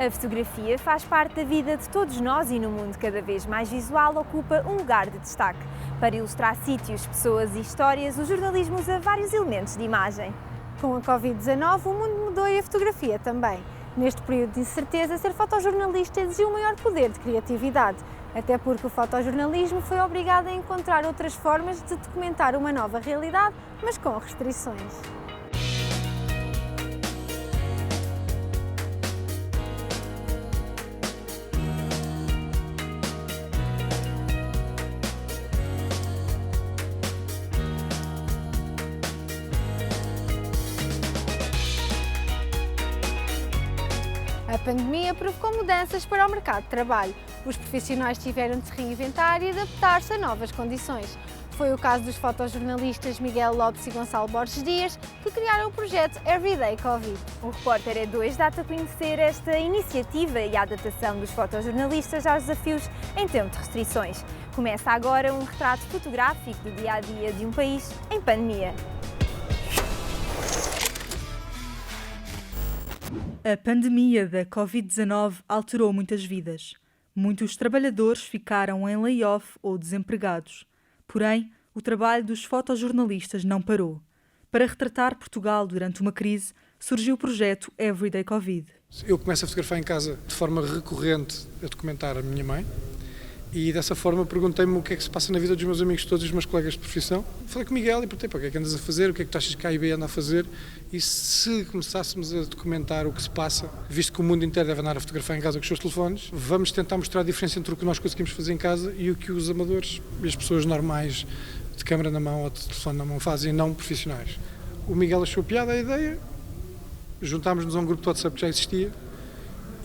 A fotografia faz parte da vida de todos nós e no mundo cada vez mais visual ocupa um lugar de destaque. Para ilustrar sítios, pessoas e histórias, o jornalismo usa vários elementos de imagem. Com a Covid-19, o mundo mudou e a fotografia também. Neste período de incerteza, ser fotojornalista exigiu um maior poder de criatividade, até porque o fotojornalismo foi obrigado a encontrar outras formas de documentar uma nova realidade, mas com restrições. A pandemia provocou mudanças para o mercado de trabalho. Os profissionais tiveram de se reinventar e adaptar-se a novas condições. Foi o caso dos fotojornalistas Miguel Lopes e Gonçalo Borges Dias, que criaram o projeto Everyday Covid. O repórter E2 dá-te a conhecer esta iniciativa e a adaptação dos fotojornalistas aos desafios em tempo de restrições. Começa agora um retrato fotográfico do dia-a-dia de um país em pandemia. A pandemia da Covid-19 alterou muitas vidas. Muitos trabalhadores ficaram em layoff ou desempregados. Porém, o trabalho dos fotojornalistas não parou. Para retratar Portugal durante uma crise, surgiu o projeto Everyday Covid. Eu começo a fotografar em casa de forma recorrente a documentar a minha mãe. E dessa forma perguntei-me o que é que se passa na vida dos meus amigos todos e dos meus colegas de profissão. Falei com o Miguel e perguntei: o que é que andas a fazer, o que é que tu achas que a AIB anda a fazer, e se começássemos a documentar o que se passa, visto que o mundo inteiro deve andar a fotografar em casa com os seus telefones, vamos tentar mostrar a diferença entre o que nós conseguimos fazer em casa e o que os amadores e as pessoas normais de câmera na mão ou de telefone na mão fazem, não profissionais. O Miguel achou piada a ideia, juntámos-nos a um grupo de WhatsApp que já existia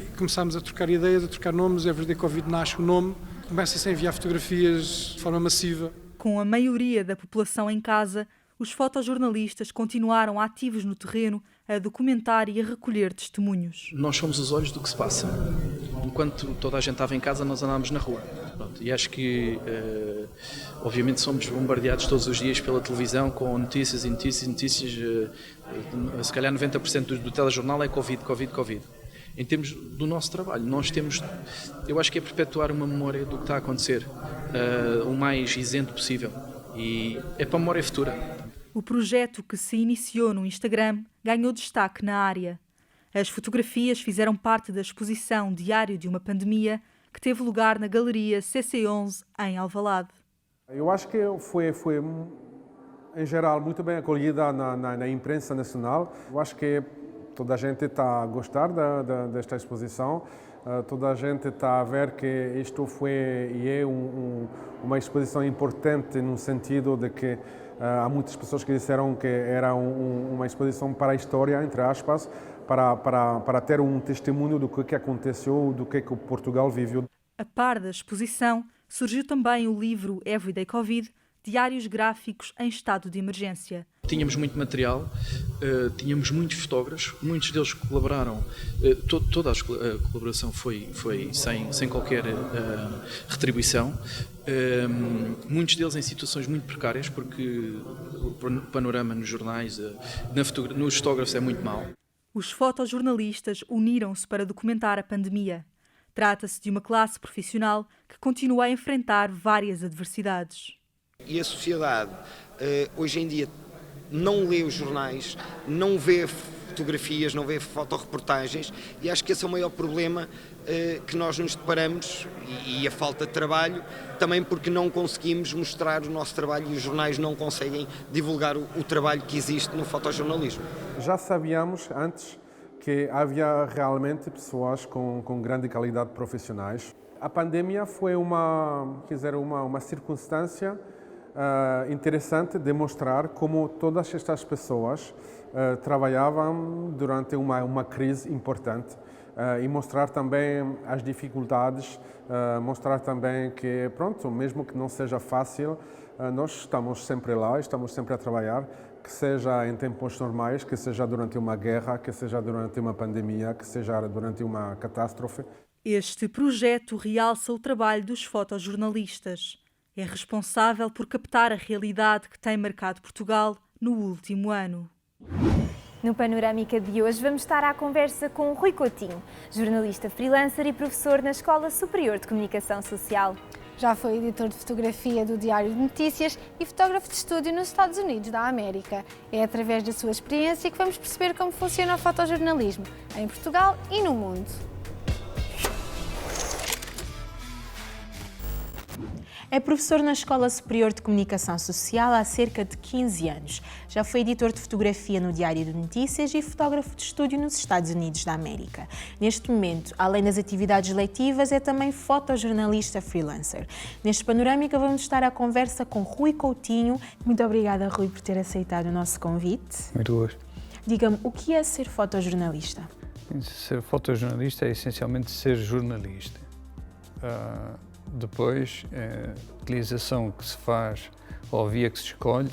e começámos a trocar ideias, a trocar nomes. Everyday Covid nasce o nome. Começa-se a enviar fotografias de forma massiva. Com a maioria da população em casa, os fotojornalistas continuaram ativos no terreno a documentar e a recolher testemunhos. Nós somos os olhos do que se passa. Enquanto toda a gente estava em casa, nós andámos na rua. Pronto, e acho que, obviamente, somos bombardeados todos os dias pela televisão com notícias e notícias e notícias. Se calhar 90% do telejornal é Covid, Covid, Covid. Em termos do nosso trabalho, nós temos, eu acho que é perpetuar uma memória do que está a acontecer, o mais isento possível, e é para a memória futura. O projeto, que se iniciou no Instagram, ganhou destaque na área. As fotografias fizeram parte da exposição Diário de uma Pandemia, que teve lugar na Galeria CC11, em Alvalade. Eu acho que foi em geral, muito bem acolhida na imprensa nacional. Eu acho que toda a gente está a gostar desta exposição, toda a gente está a ver que isto foi e é uma exposição importante no sentido de que há muitas pessoas que disseram que era uma exposição para a história, entre aspas, para ter um testemunho do que aconteceu, do que Portugal viveu. A par da exposição, surgiu também o livro Everyday Covid, Diários gráficos em estado de emergência. Tínhamos muito material, tínhamos muitos fotógrafos, muitos deles colaboraram, toda a colaboração foi sem qualquer retribuição, muitos deles em situações muito precárias, porque o panorama nos jornais, nos fotógrafos é muito mau. Os fotojornalistas uniram-se para documentar a pandemia. Trata-se de uma classe profissional que continua a enfrentar várias adversidades. E a sociedade, hoje em dia, não lê os jornais, não vê fotografias, não vê fotoreportagens, e acho que esse é o maior problema que nós nos deparamos, e a falta de trabalho, também porque não conseguimos mostrar o nosso trabalho e os jornais não conseguem divulgar o trabalho que existe no fotojornalismo. Já sabíamos antes que havia realmente pessoas com grande qualidade profissionais. A pandemia foi uma circunstância interessante de mostrar como todas estas pessoas trabalhavam durante uma crise importante e mostrar também as dificuldades, mostrar também que, pronto, mesmo que não seja fácil, nós estamos sempre lá, estamos sempre a trabalhar, que seja em tempos normais, que seja durante uma guerra, que seja durante uma pandemia, que seja durante uma catástrofe. Este projeto realça o trabalho dos fotojornalistas. É responsável por captar a realidade que tem marcado Portugal no último ano. No Panorâmica de hoje vamos estar à conversa com Rui Coutinho, jornalista freelancer e professor na Escola Superior de Comunicação Social. Já foi editor de fotografia do Diário de Notícias e fotógrafo de estúdio nos Estados Unidos da América. É através da sua experiência que vamos perceber como funciona o fotojornalismo em Portugal e no mundo. É professor na Escola Superior de Comunicação Social há cerca de 15 anos. Já foi editor de fotografia no Diário de Notícias e fotógrafo de estúdio nos Estados Unidos da América. Neste momento, além das atividades letivas, é também fotojornalista freelancer. Neste Panorâmica vamos estar à conversa com Rui Coutinho. Muito obrigada, Rui, por ter aceitado o nosso convite. Muito gosto. Diga-me, o que é ser fotojornalista? Ser fotojornalista é essencialmente ser jornalista. Depois, a utilização que se faz, ou a via que se escolhe,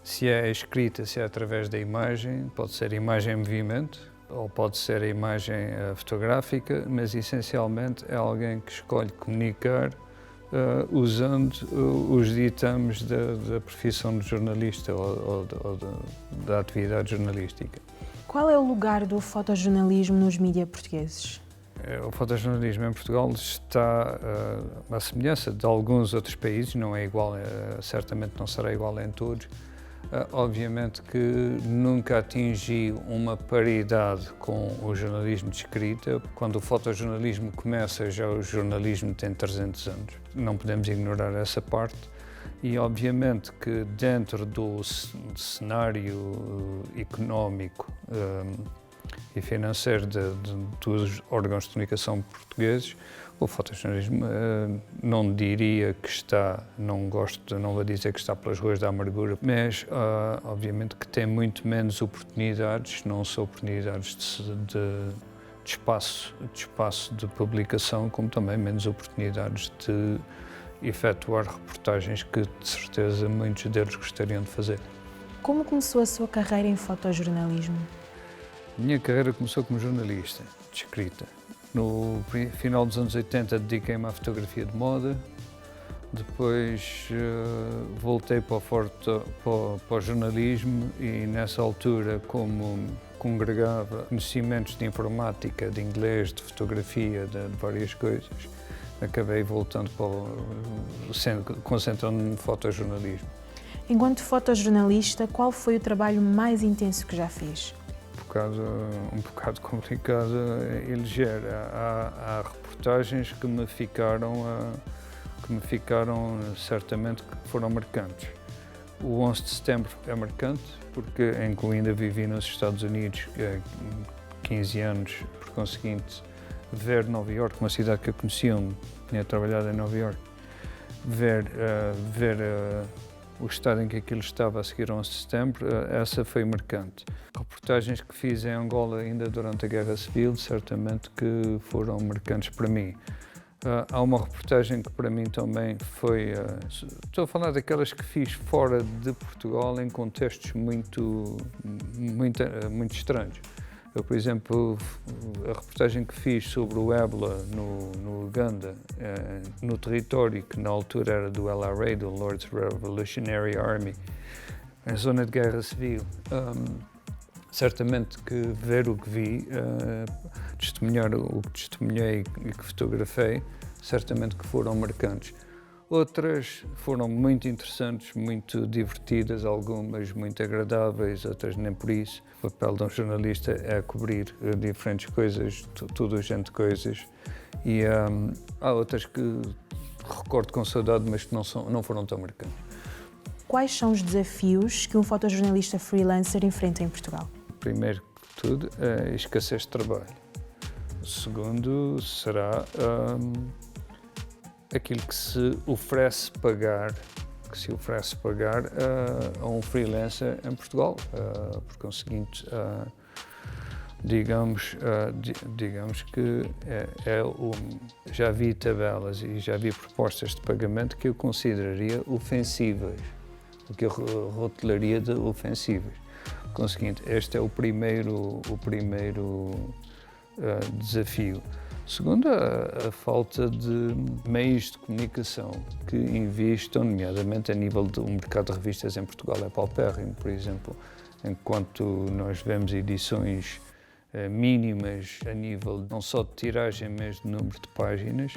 se é escrita, se é através da imagem, pode ser imagem em movimento, ou pode ser a imagem fotográfica, mas essencialmente é alguém que escolhe comunicar usando os ditames da profissão de jornalista ou da atividade jornalística. Qual é o lugar do fotojornalismo nos mídias portugueses? O fotojornalismo em Portugal está à semelhança de alguns outros países, não é igual, certamente não será igual em todos. Obviamente que nunca atingi uma paridade com o jornalismo de escrita. Quando o fotojornalismo começa, já o jornalismo tem 300 anos. Não podemos ignorar essa parte. E obviamente que dentro do cenário económico e financeiro dos órgãos de comunicação portugueses, o fotojornalismo não diria que está, não vou dizer que está pelas ruas da amargura, mas obviamente que tem muito menos oportunidades, não só oportunidades de espaço de publicação, como também menos oportunidades de efetuar reportagens que de certeza muitos deles gostariam de fazer. Como começou a sua carreira em fotojornalismo? A minha carreira começou como jornalista de escrita. No final dos anos 80 dediquei-me à fotografia de moda, depois voltei para o jornalismo e nessa altura, como congregava conhecimentos de informática, de inglês, de fotografia, de várias coisas, acabei voltando concentrando-me no fotojornalismo. Enquanto fotojornalista, qual foi o trabalho mais intenso que já fez? Um bocado complicado eleger. Há reportagens que me ficaram certamente que foram marcantes. O 11 de setembro é marcante porque ainda vivi nos Estados Unidos 15 anos, por conseguinte, ver Nova Iorque, uma cidade que eu conhecia, tinha trabalhado em Nova Iorque, ver o estado em que aquilo estava a seguir ao 11 de setembro, essa foi marcante. Reportagens que fiz em Angola ainda durante a Guerra Civil, certamente que foram marcantes para mim. Há uma reportagem que para mim também foi... estou a falar daquelas que fiz fora de Portugal em contextos muito estranhos. Eu, por exemplo, a reportagem que fiz sobre o ébola no Uganda, no território que na altura era do LRA, do Lord's Revolutionary Army, em zona de guerra civil, certamente que ver o que vi, testemunhar o que testemunhei e que fotografei, certamente que foram marcantes. Outras foram muito interessantes, muito divertidas, algumas muito agradáveis, outras nem por isso. O papel de um jornalista é cobrir diferentes coisas, todo o género de coisas. E há outras que recordo com saudade, mas que não foram tão marcantes. Quais são os desafios que um fotojornalista freelancer enfrenta em Portugal? Primeiro que tudo, é a escassez de trabalho. O segundo será aquilo que se oferece pagar a um freelancer em Portugal. Por conseguinte, digamos que já vi tabelas e já vi propostas de pagamento que eu consideraria ofensivas, o que eu rotularia de ofensivas. Por conseguinte, este é o primeiro desafio. Segundo, a falta de meios de comunicação que investam, nomeadamente a nível do mercado de revistas em Portugal, é paupérrimo. Por exemplo, enquanto nós vemos edições mínimas a nível não só de tiragem, mas de número de páginas.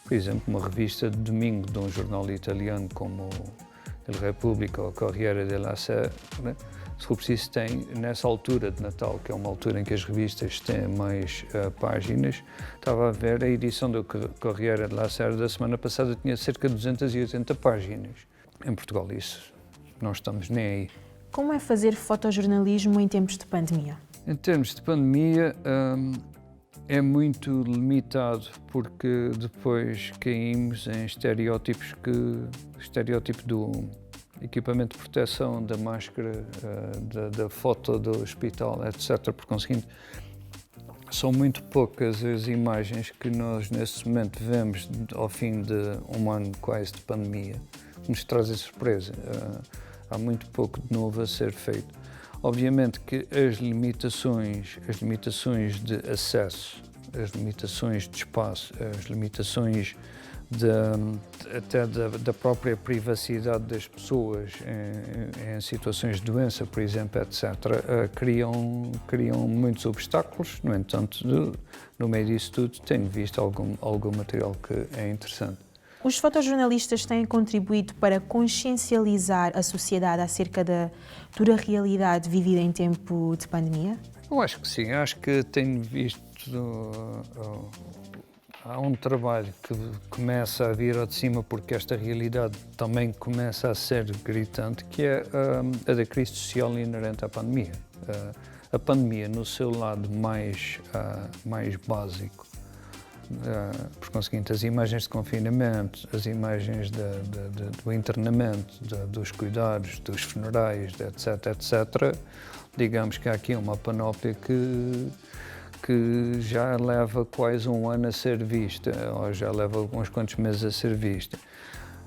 Por exemplo, uma revista de domingo de um jornal italiano como El Repubblica ou Corriere della Sera, né? Se for preciso, tem, nessa altura de Natal, que é uma altura em que as revistas têm mais páginas, estava a ver a edição do Corriere della Sera da semana passada, tinha cerca de 280 páginas. Em Portugal, isso não estamos nem aí. Como é fazer fotojornalismo em tempos de pandemia? Em termos de pandemia, é muito limitado, porque depois caímos em estereótipos estereótipo do equipamento de proteção, da máscara, da foto do hospital, etc. Por conseguinte, são muito poucas as imagens que nós, nesse momento, vemos ao fim de um ano quase de pandemia, que nos trazem surpresa. Há muito pouco de novo a ser feito. Obviamente que as limitações de acesso, as limitações de espaço, as limitações até da própria privacidade das pessoas em situações de doença, por exemplo, etc., criam muitos obstáculos. No entanto, no meio disso tudo, tenho visto algum material que é interessante. Os fotojornalistas têm contribuído para consciencializar a sociedade acerca da dura realidade vivida em tempo de pandemia? Eu acho que sim. Acho que tenho visto... Há um trabalho que começa a vir ao de cima porque esta realidade também começa a ser gritante, que é a da crise social inerente à pandemia. A pandemia, no seu lado mais básico, por conseguinte, as imagens de confinamento, as imagens do internamento, dos cuidados, dos funerais, etc., digamos que há aqui uma panóplia que já leva quase um ano a ser vista, ou já leva uns quantos meses a ser vista.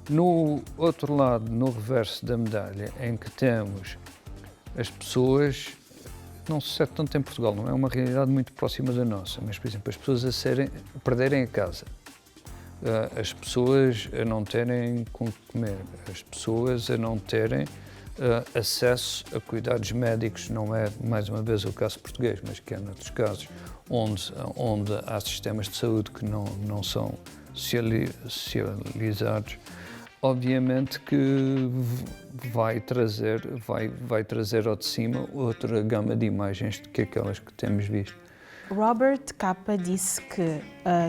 No outro lado, no reverso da medalha, em que temos as pessoas, não se sucede tanto em Portugal, não é uma realidade muito próxima da nossa, mas, por exemplo, as pessoas a perderem a casa, as pessoas a não terem com que comer, as pessoas a não terem acesso a cuidados médicos, não é, mais uma vez, o caso português, mas que é noutros casos, onde há sistemas de saúde que não são socializados. Obviamente que vai trazer ao de cima outra gama de imagens do que aquelas que temos visto. Robert Capa disse que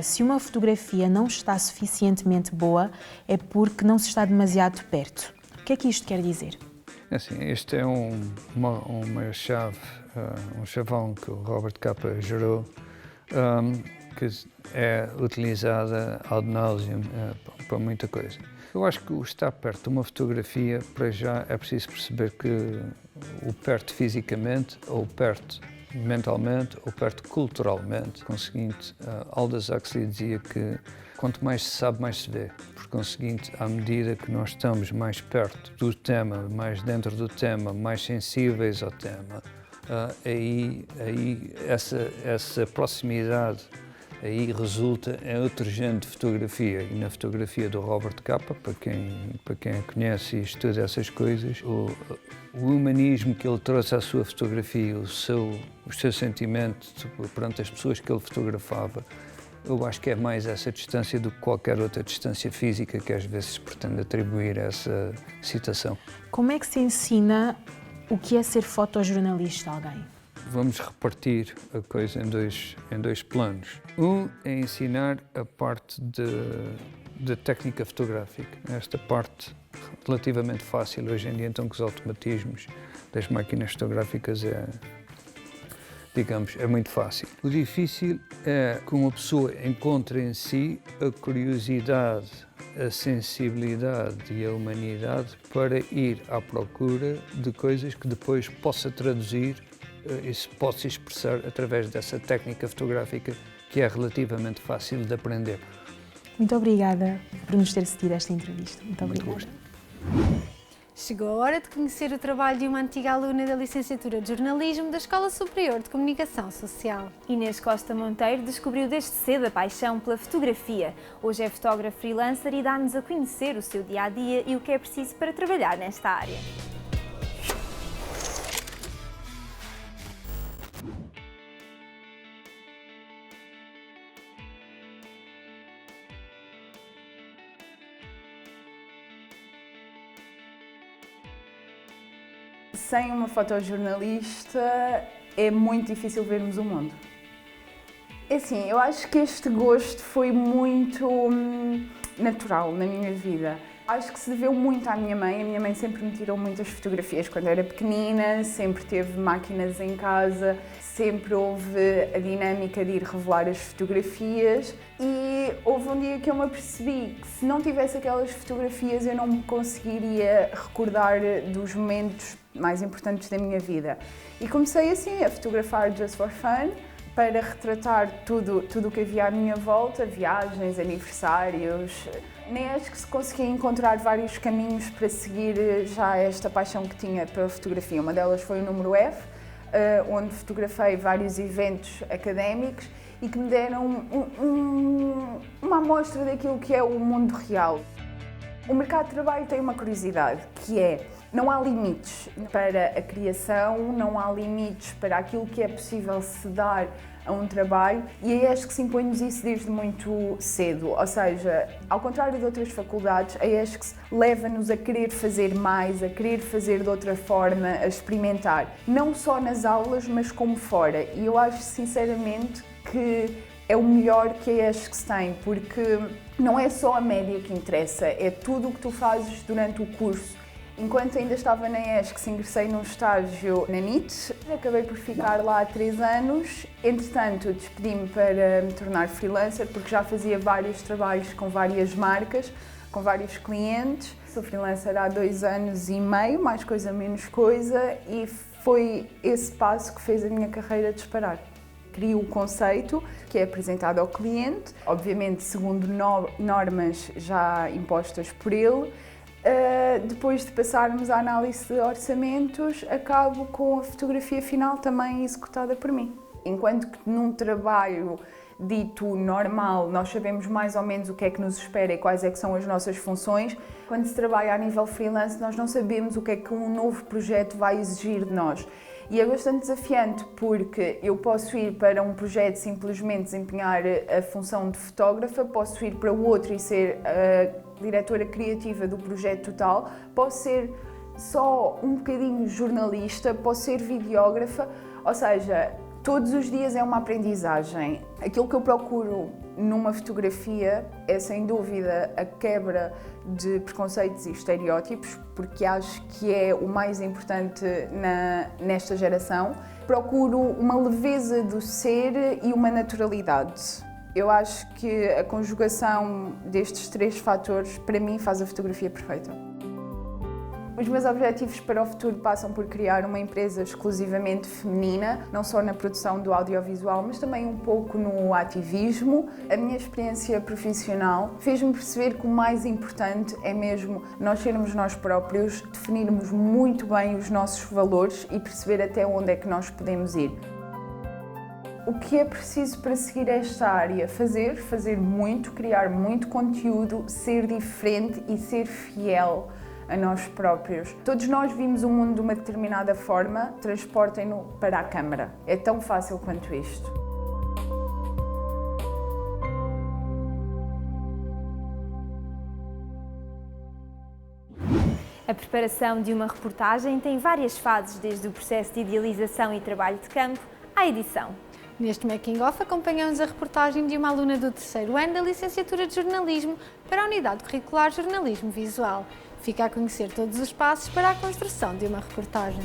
se uma fotografia não está suficientemente boa é porque não se está demasiado perto. O que é que isto quer dizer? Assim, este é uma chave, um chavão que o Robert Capa gerou, que é utilizada ad nauseam para muita coisa. Eu acho que o estar perto de uma fotografia, para já, é preciso perceber que o perto fisicamente, ou perto mentalmente, ou perto culturalmente. Conseguinte, Aldous Huxley dizia que quanto mais se sabe, mais se vê. Por conseguinte, à medida que nós estamos mais perto do tema, mais dentro do tema, mais sensíveis ao tema, aí essa proximidade aí resulta em outro género de fotografia. E na fotografia do Robert Capa, para quem a conhece e estuda essas coisas, o humanismo que ele trouxe à sua fotografia, os seus sentimentos perante as pessoas que ele fotografava, eu acho que é mais essa distância do que qualquer outra distância física que às vezes pretende atribuir a essa citação. Como é que se ensina o que é ser fotojornalista a alguém? Vamos repartir a coisa em dois planos. Um é ensinar a parte de técnica fotográfica. Esta parte relativamente fácil hoje em dia, então, com os automatismos das máquinas fotográficas digamos, é muito fácil. O difícil é que uma pessoa encontre em si a curiosidade, a sensibilidade e a humanidade para ir à procura de coisas que depois possa traduzir e se possa expressar através dessa técnica fotográfica que é relativamente fácil de aprender. Muito obrigada por nos ter cedido esta entrevista. Muito obrigada. Gosto. Chegou a hora de conhecer o trabalho de uma antiga aluna da Licenciatura de Jornalismo da Escola Superior de Comunicação Social. Inês Costa Monteiro descobriu desde cedo a paixão pela fotografia. Hoje é fotógrafa freelancer e dá-nos a conhecer o seu dia-a-dia e o que é preciso para trabalhar nesta área. sem uma fotojornalista é muito difícil vermos o mundo. É assim, eu acho que este gosto foi muito natural na minha vida. Acho que se deveu muito à minha mãe. A minha mãe sempre me tirou muitas fotografias quando era pequenina, sempre teve máquinas em casa, sempre houve a dinâmica de ir revelar as fotografias e houve um dia que eu me apercebi que se não tivesse aquelas fotografias eu não me conseguiria recordar dos momentos mais importantes da minha vida. E comecei assim a fotografar just for fun, para retratar tudo o que havia à minha volta, viagens, aniversários. Nem acho que se conseguia encontrar vários caminhos para seguir já esta paixão que tinha pela fotografia. Uma delas foi o número F, onde fotografei vários eventos académicos e que me deram uma amostra daquilo que é o mundo real. O mercado de trabalho tem uma curiosidade, que é: não há limites para a criação, não há limites para aquilo que é possível se dar a um trabalho e a ESC se impõe-nos isso desde muito cedo, ou seja, ao contrário de outras faculdades, a ESC leva-nos a querer fazer mais, a querer fazer de outra forma, a experimentar, não só nas aulas, mas como fora. E eu acho sinceramente que é o melhor que a ESC tem, porque não é só a média que interessa, é tudo o que tu fazes durante o curso. Enquanto ainda estava na ESC, ingressei num estágio na NIT, acabei por ficar lá há 3 anos. Entretanto, despedi-me para me tornar freelancer, porque já fazia vários trabalhos com várias marcas, com vários clientes. Sou freelancer há 2 anos e meio, mais coisa menos coisa, e foi esse passo que fez a minha carreira disparar. Crio o conceito que é apresentado ao cliente, obviamente segundo normas já impostas por ele. Depois de passarmos à análise de orçamentos, acabo com a fotografia final também executada por mim. Enquanto que num trabalho dito normal, nós sabemos mais ou menos o que é que nos espera e quais é que são as nossas funções, quando se trabalha a nível freelance, nós não sabemos o que é que um novo projeto vai exigir de nós. E é bastante desafiante porque eu posso ir para um projeto simplesmente desempenhar a função de fotógrafa, posso ir para o outro e ser a diretora criativa do projeto total, posso ser só um bocadinho jornalista, posso ser videógrafa, ou seja, todos os dias é uma aprendizagem. Aquilo que eu procuro numa fotografia é, sem dúvida, a quebra de preconceitos e estereótipos, porque acho que é o mais importante nesta geração. Procuro uma leveza do ser e uma naturalidade. Eu acho que a conjugação destes 3 fatores, para mim, faz a fotografia perfeita. Os meus objetivos para o futuro passam por criar uma empresa exclusivamente feminina, não só na produção do audiovisual, mas também um pouco no ativismo. A minha experiência profissional fez-me perceber que o mais importante é mesmo nós sermos nós próprios, definirmos muito bem os nossos valores e perceber até onde é que nós podemos ir. O que é preciso para seguir esta área? Fazer muito, criar muito conteúdo, ser diferente e ser fiel a nós próprios. Todos nós vimos o mundo de uma determinada forma, transportem-no para a câmara. É tão fácil quanto isto. A preparação de uma reportagem tem várias fases, desde o processo de idealização e trabalho de campo à edição. Neste making-off acompanhamos a reportagem de uma aluna do 3º ano da licenciatura de jornalismo para a unidade curricular Jornalismo Visual. Fica a conhecer todos os passos para a construção de uma reportagem.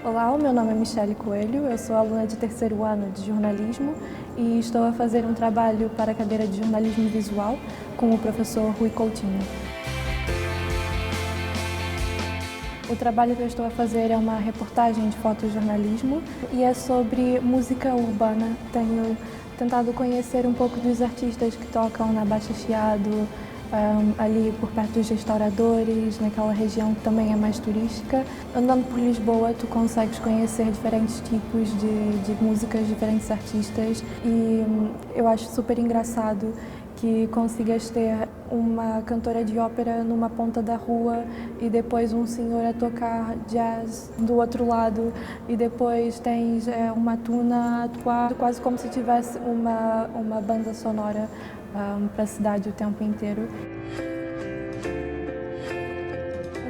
Olá, o meu nome é Michele Coelho, eu sou aluna de 3º ano de jornalismo e estou a fazer um trabalho para a cadeira de jornalismo visual com o professor Rui Coutinho. O trabalho que eu estou a fazer é uma reportagem de fotojornalismo e é sobre música urbana. Tenho tentado conhecer um pouco dos artistas que tocam na Baixa Chiado, ali por perto dos restauradores, naquela região que também é mais turística. Andando por Lisboa, tu consegues conhecer diferentes tipos de músicas, diferentes artistas e eu acho super engraçado que consigas ter uma cantora de ópera numa ponta da rua e depois um senhor a tocar jazz do outro lado e depois tens uma tuna a atuar, quase como se tivesse uma banda sonora para a cidade o tempo inteiro.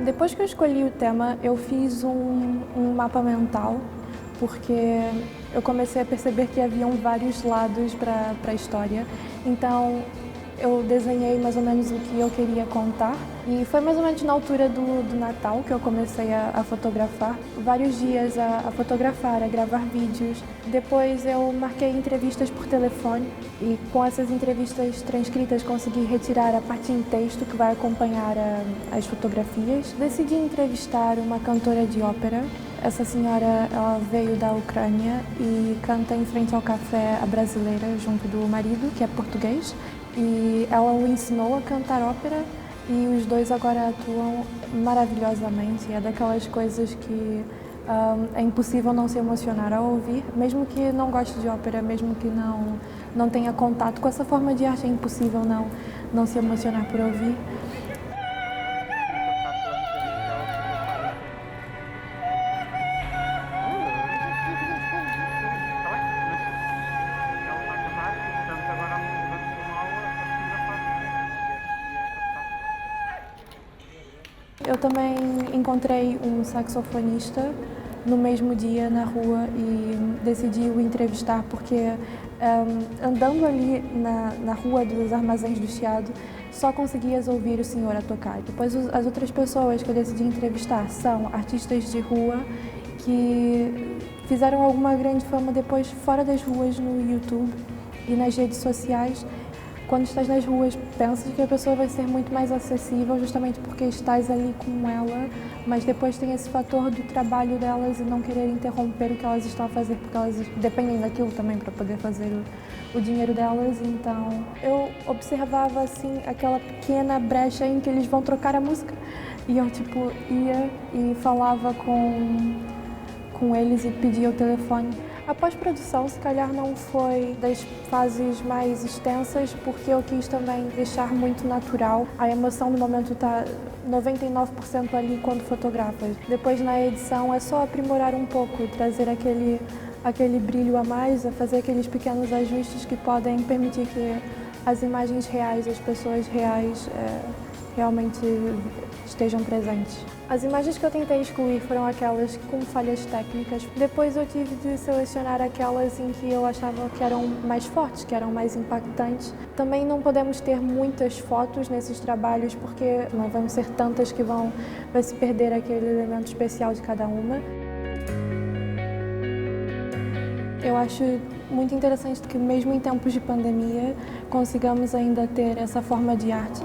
Depois que eu escolhi o tema, eu fiz um mapa mental, porque eu comecei a perceber que haviam vários lados para a história. Então, eu desenhei mais ou menos o que eu queria contar. E foi mais ou menos na altura do Natal que eu comecei a fotografar. Vários dias a fotografar, a gravar vídeos. Depois eu marquei entrevistas por telefone e com essas entrevistas transcritas consegui retirar a parte em texto que vai acompanhar as fotografias. Decidi entrevistar uma cantora de ópera. Essa senhora, ela veio da Ucrânia e canta em frente ao café a brasileira junto do marido, que é português. E ela o ensinou a cantar ópera e os dois agora atuam maravilhosamente. É daquelas coisas que é impossível não se emocionar ao ouvir, mesmo que não goste de ópera, mesmo que não tenha contato com essa forma de arte, é impossível não se emocionar por ouvir. Eu também encontrei um saxofonista no mesmo dia na rua e decidi o entrevistar porque andando ali na rua dos Armazéns do Chiado só conseguias ouvir o senhor a tocar. Depois as outras pessoas que eu decidi entrevistar são artistas de rua que fizeram alguma grande fama depois fora das ruas no YouTube e nas redes sociais. Quando estás nas ruas, pensas que a pessoa vai ser muito mais acessível justamente porque estás ali com ela, mas depois tem esse fator do trabalho delas e não querer interromper o que elas estão a fazer, porque elas dependem daquilo também para poder fazer o dinheiro delas. Então, eu observava assim aquela pequena brecha em que eles vão trocar a música e eu ia e falava com eles e pedia o telefone. A pós-produção, se calhar, não foi das fases mais extensas, porque eu quis também deixar muito natural. A emoção no momento está 99% ali quando fotografas. Depois, na edição, é só aprimorar um pouco, trazer aquele brilho a mais, a fazer aqueles pequenos ajustes que podem permitir que as imagens reais, as pessoas reais, realmente estejam presentes. As imagens que eu tentei excluir foram aquelas com falhas técnicas. Depois eu tive de selecionar aquelas em que eu achava que eram mais fortes, que eram mais impactantes. Também não podemos ter muitas fotos nesses trabalhos porque não vão ser tantas que vai se perder aquele elemento especial de cada uma. Eu acho muito interessante que mesmo em tempos de pandemia consigamos ainda ter essa forma de arte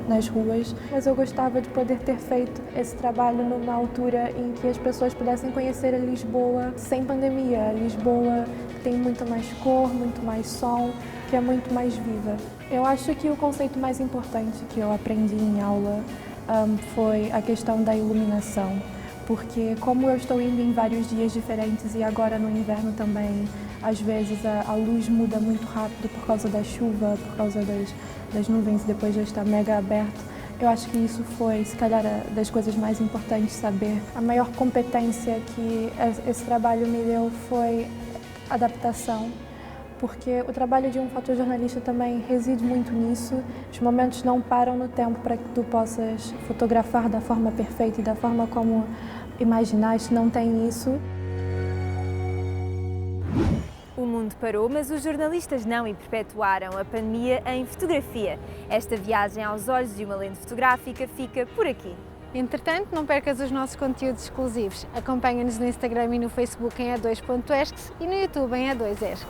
nas ruas, mas eu gostava de poder ter feito esse trabalho numa altura em que as pessoas pudessem conhecer a Lisboa sem pandemia, a Lisboa que tem muito mais cor, muito mais som, que é muito mais viva. Eu acho que o conceito mais importante que eu aprendi em aula foi a questão da iluminação. Porque como eu estou indo em vários dias diferentes e agora no inverno também, às vezes a luz muda muito rápido por causa da chuva, por causa das nuvens, depois já está mega aberto. Eu acho que isso foi, se calhar, das coisas mais importantes saber. A maior competência que esse trabalho me deu foi adaptação, porque o trabalho de um fotojornalista também reside muito nisso. Os momentos não param no tempo para que tu possas fotografar da forma perfeita e da forma como imaginaste, não tem isso. O mundo parou, mas os jornalistas não e perpetuaram a pandemia em fotografia. Esta viagem aos olhos de uma lente fotográfica fica por aqui. Entretanto, não percas os nossos conteúdos exclusivos. Acompanha-nos no Instagram e no Facebook em A2.esques e no YouTube em A2esques.